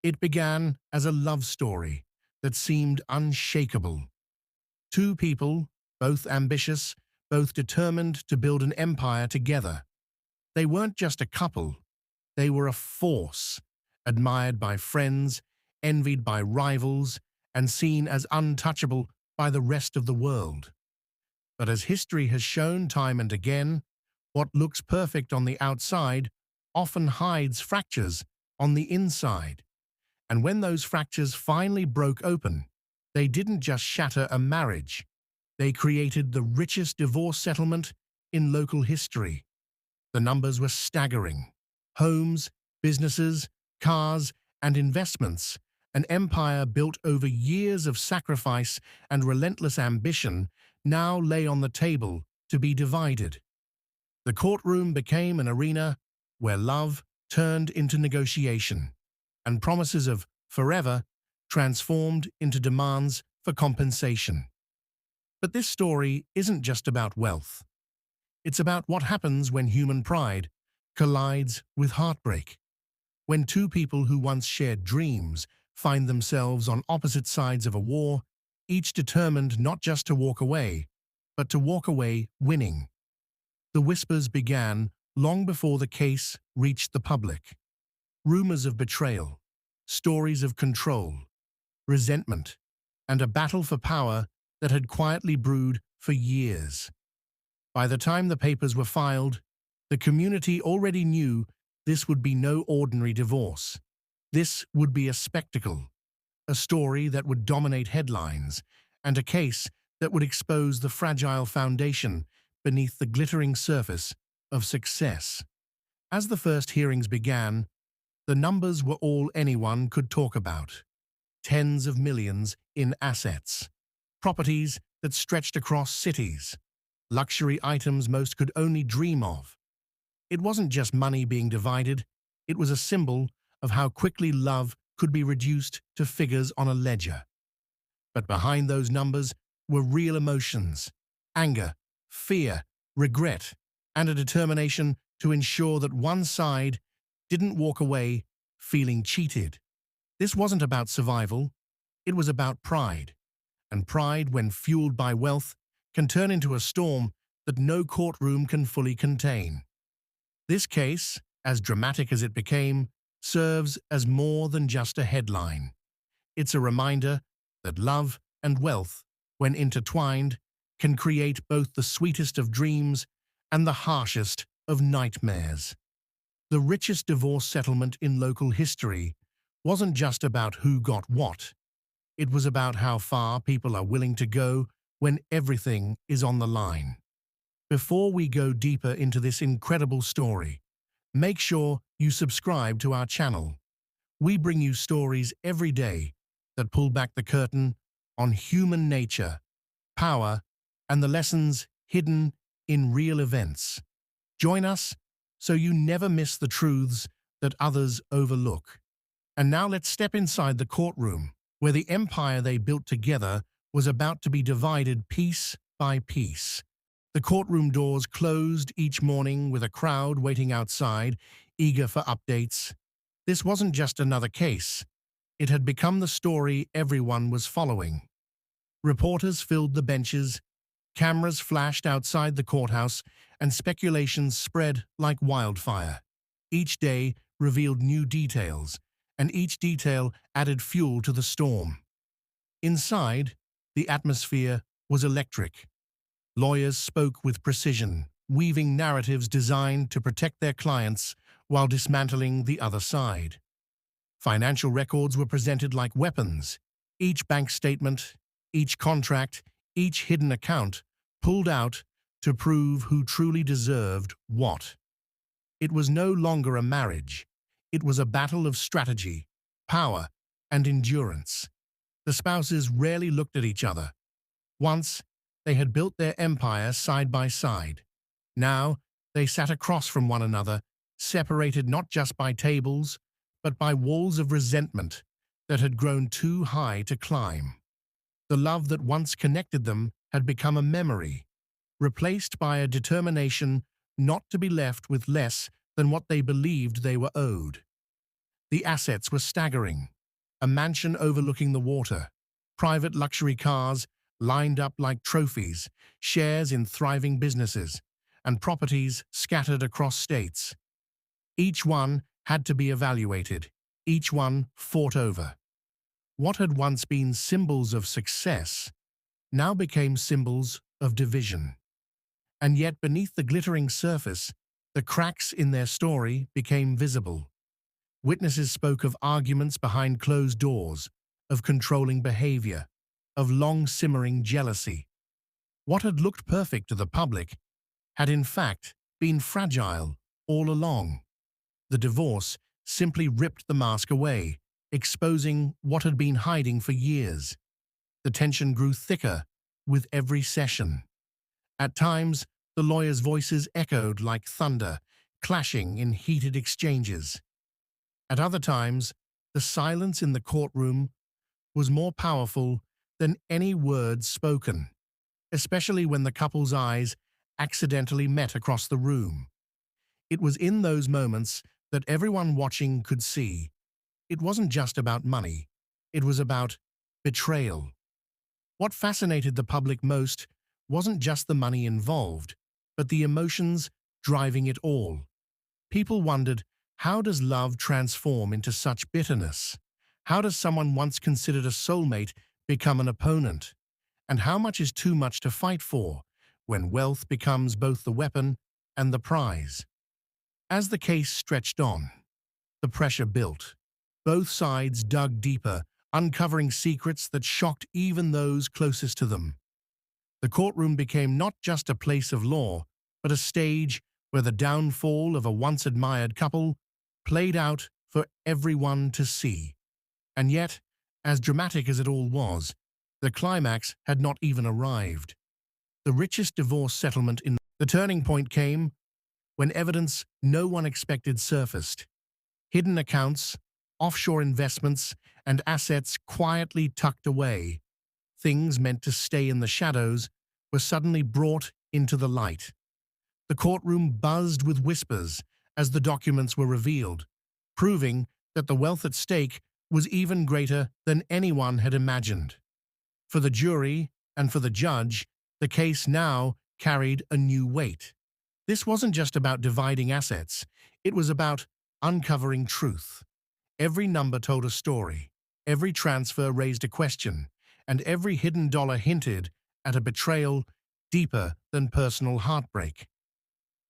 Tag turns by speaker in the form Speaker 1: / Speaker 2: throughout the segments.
Speaker 1: It began as a love story that seemed unshakable. Two people, both ambitious, both determined to build an empire together. They weren't just a couple, they were a force, admired by friends, envied by rivals, and seen as untouchable by the rest of the world. But as history has shown time and again, what looks perfect on the outside often hides fractures on the inside. And when those fractures finally broke open, they didn't just shatter a marriage, they created the richest divorce settlement in local history. The numbers were staggering. Homes, businesses, cars, and investments, an empire built over years of sacrifice and relentless ambition, now lay on the table to be divided. The courtroom became an arena where love turned into negotiation, and promises of forever transformed into demands for compensation. But this story isn't just about wealth. It's about what happens when human pride collides with heartbreak. When two people who once shared dreams find themselves on opposite sides of a war, each determined not just to walk away, but to walk away winning. The whispers began long before the case reached the public. Rumors of betrayal, stories of control, resentment, and a battle for power that had quietly brewed for years. By the time the papers were filed, the community already knew this would be no ordinary divorce. This would be a spectacle, a story that would dominate headlines, and a case that would expose the fragile foundation beneath the glittering surface of success. As the first hearings began, the numbers were all anyone could talk about. Tens of millions in assets, properties that stretched across cities, luxury items most could only dream of. It wasn't just money being divided, it was a symbol of how quickly love could be reduced to figures on a ledger. But behind those numbers were real emotions: anger, fear, regret, and a determination to ensure that one side didn't walk away feeling cheated. This wasn't about survival, it was about pride. And pride, when fueled by wealth, can turn into a storm that no courtroom can fully contain. This case, as dramatic as it became, serves as more than just a headline. It's a reminder that love and wealth, when intertwined, can create both the sweetest of dreams and the harshest of nightmares. The richest divorce settlement in local history wasn't just about who got what. It was about how far people are willing to go when everything is on the line. Before we go deeper into this incredible story, make sure you subscribe to our channel. We bring you stories every day that pull back the curtain on human nature, power, and the lessons hidden in real events. Join us so you never miss the truths that others overlook. And now let's step inside the courtroom, where the empire they built together was about to be divided piece by piece. The courtroom doors closed each morning with a crowd waiting outside, eager for updates. This wasn't just another case. It had become the story everyone was following. Reporters filled the benches, cameras flashed outside the courthouse, and speculations spread like wildfire. Each day revealed new details, and each detail added fuel to the storm. Inside, the atmosphere was electric. Lawyers spoke with precision, weaving narratives designed to protect their clients while dismantling the other side. Financial records were presented like weapons. Each bank statement, each contract, each hidden account pulled out to prove who truly deserved what. It was no longer a marriage. It was a battle of strategy, power, and endurance. The spouses rarely looked at each other. Once, they had built their empire side by side. Now, they sat across from one another, separated not just by tables, but by walls of resentment that had grown too high to climb. The love that once connected them had become a memory, replaced by a determination not to be left with less than what they believed they were owed. The assets were staggering. A mansion overlooking the water, private luxury cars lined up like trophies, shares in thriving businesses, and properties scattered across states. Each one had to be evaluated, each one fought over. What had once been symbols of success now became symbols of division. And yet beneath the glittering surface, the cracks in their story became visible. Witnesses spoke of arguments behind closed doors, of controlling behavior, of long-simmering jealousy. What had looked perfect to the public had in fact been fragile all along. The divorce simply ripped the mask away, exposing what had been hiding for years. The tension grew thicker with every session. At times, the lawyers' voices echoed like thunder, clashing in heated exchanges. At other times, the silence in the courtroom was more powerful than any words spoken, especially when the couple's eyes accidentally met across the room. It was in those moments that everyone watching could see it wasn't just about money, it was about betrayal. What fascinated the public most wasn't just the money involved, but the emotions driving it all. People wondered, how does love transform into such bitterness? How does someone once considered a soulmate become an opponent? And how much is too much to fight for when wealth becomes both the weapon and the prize? As the case stretched on, the pressure built. Both sides dug deeper, uncovering secrets that shocked even those closest to them. The courtroom became not just a place of law, but a stage where the downfall of a once-admired couple played out for everyone to see. And yet, as dramatic as it all was, the climax had not even arrived. The richest divorce settlement in the turning point came when evidence no one expected surfaced. Hidden accounts, offshore investments, and assets quietly tucked away, things meant to stay in the shadows, were suddenly brought into the light. The courtroom buzzed with whispers as the documents were revealed, proving that the wealth at stake was even greater than anyone had imagined. For the jury and for the judge, the case now carried a new weight. This wasn't just about dividing assets, it was about uncovering truth. Every number told a story, every transfer raised a question, and every hidden dollar hinted at a betrayal deeper than personal heartbreak.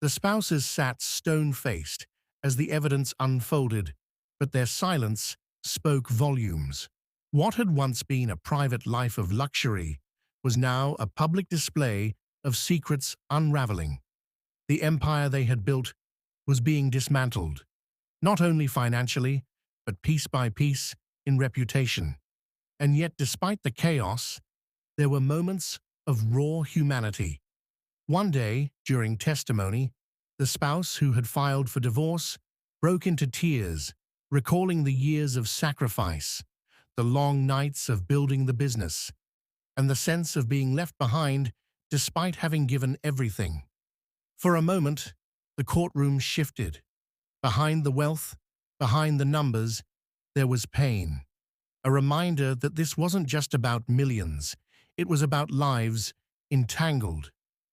Speaker 1: The spouses sat stone-faced as the evidence unfolded, but their silence spoke volumes. What had once been a private life of luxury was now a public display of secrets unraveling. The empire they had built was being dismantled, not only financially, but piece by piece in reputation. And yet, despite the chaos, there were moments of raw humanity. One day, during testimony, the spouse who had filed for divorce broke into tears, recalling the years of sacrifice, the long nights of building the business, and the sense of being left behind despite having given everything. For a moment, the courtroom shifted. Behind the wealth, behind the numbers, there was pain. A reminder that this wasn't just about millions, it was about lives entangled,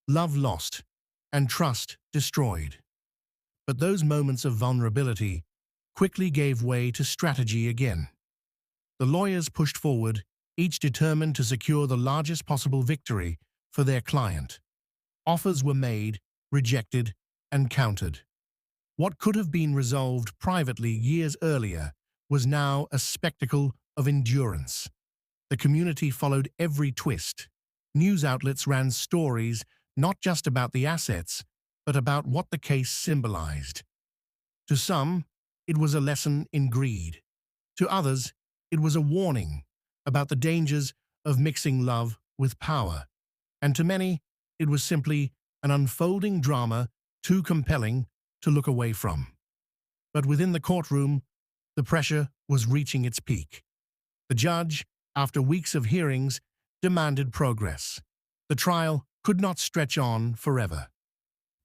Speaker 1: love lost, and trust destroyed. But those moments of vulnerability quickly gave way to strategy again. The lawyers pushed forward, each determined to secure the largest possible victory for their client. Offers were made, rejected, and countered. What could have been resolved privately years earlier was now a spectacle of endurance. The community followed every twist. News outlets ran stories not just about the assets, but about what the case symbolized. To some, it was a lesson in greed. To others, it was a warning about the dangers of mixing love with power. And to many, it was simply an unfolding drama too compelling to look away from. But within the courtroom, the pressure was reaching its peak. The judge, after weeks of hearings, demanded progress. The trial could not stretch on forever.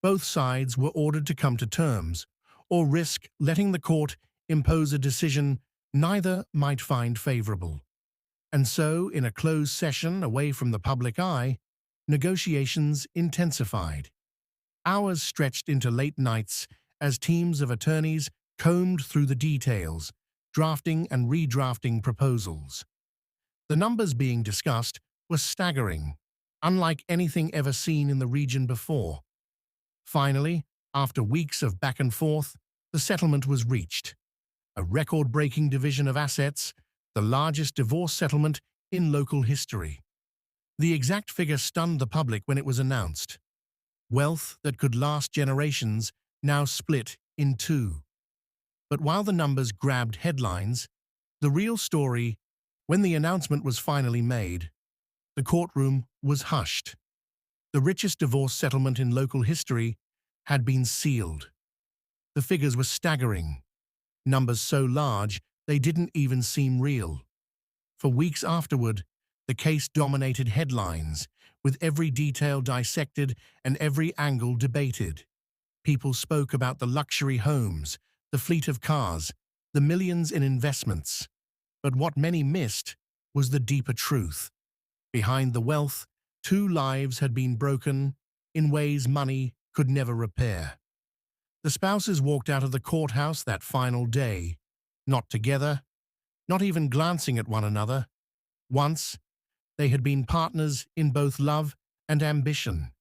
Speaker 1: Both sides were ordered to come to terms, or risk letting the court impose a decision neither might find favorable. And so, in a closed session away from the public eye, negotiations intensified. Hours stretched into late nights as teams of attorneys combed through the details, drafting and redrafting proposals. The numbers being discussed were staggering, unlike anything ever seen in the region before. Finally, after weeks of back and forth, the settlement was reached. A record-breaking division of assets, the largest divorce settlement in local history. The exact figure stunned the public when it was announced. Wealth that could last generations now split in two. But while the numbers grabbed headlines, the real story, when the announcement was finally made, the courtroom was hushed. The richest divorce settlement in local history had been sealed. The figures were staggering, numbers so large they didn't even seem real. For weeks afterward, the case dominated headlines, with every detail dissected and every angle debated. People spoke about the luxury homes, the fleet of cars, the millions in investments. But what many missed was the deeper truth. Behind the wealth, two lives had been broken in ways money could never repair. The spouses walked out of the courthouse that final day, not together, not even glancing at one another. Once, they had been partners in both love and ambition.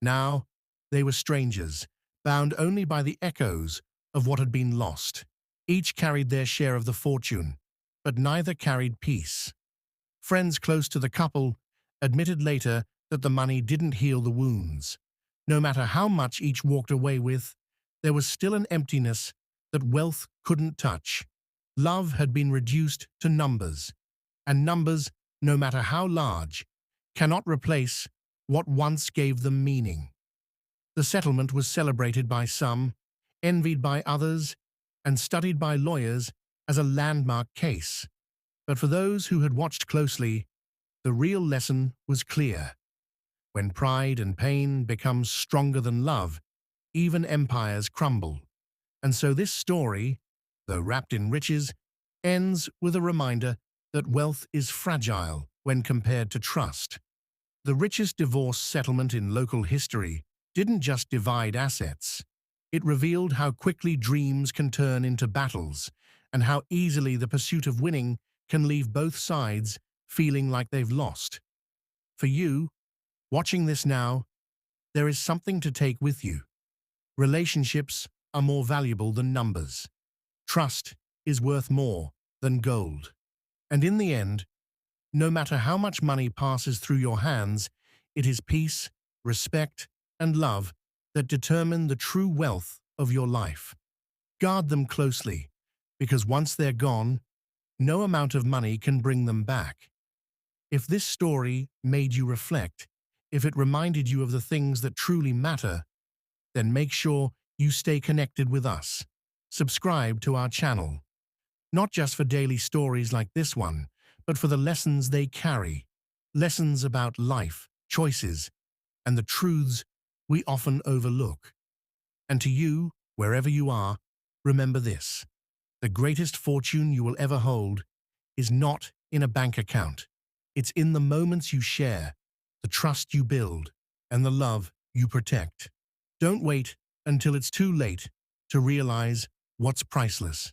Speaker 1: Now, they were strangers, bound only by the echoes of what had been lost. Each carried their share of the fortune, but neither carried peace. Friends close to the couple admitted later that the money didn't heal the wounds. No matter how much each walked away with, there was still an emptiness that wealth couldn't touch. Love had been reduced to numbers, and numbers, no matter how large, cannot replace what once gave them meaning. The settlement was celebrated by some, envied by others, and studied by lawyers as a landmark case. But for those who had watched closely, the real lesson was clear. When pride and pain become stronger than love, even empires crumble. And so this story, though wrapped in riches, ends with a reminder that wealth is fragile when compared to trust. The richest divorce settlement in local history didn't just divide assets. It revealed how quickly dreams can turn into battles, and how easily the pursuit of winning can leave both sides feeling like they've lost. For you, watching this now, there is something to take with you. Relationships are more valuable than numbers. Trust is worth more than gold. And in the end, no matter how much money passes through your hands, it is peace, respect, and love that determine the true wealth of your life. Guard them closely, because once they're gone, no amount of money can bring them back. If this story made you reflect, if it reminded you of the things that truly matter, then make sure you stay connected with us. Subscribe to our channel, not just for daily stories like this one, but for the lessons they carry, lessons about life, choices, and the truths we often overlook. And to you, wherever you are, remember this: the greatest fortune you will ever hold is not in a bank account. It's in the moments you share, the trust you build, and the love you protect. Don't wait until it's too late to realize what's priceless.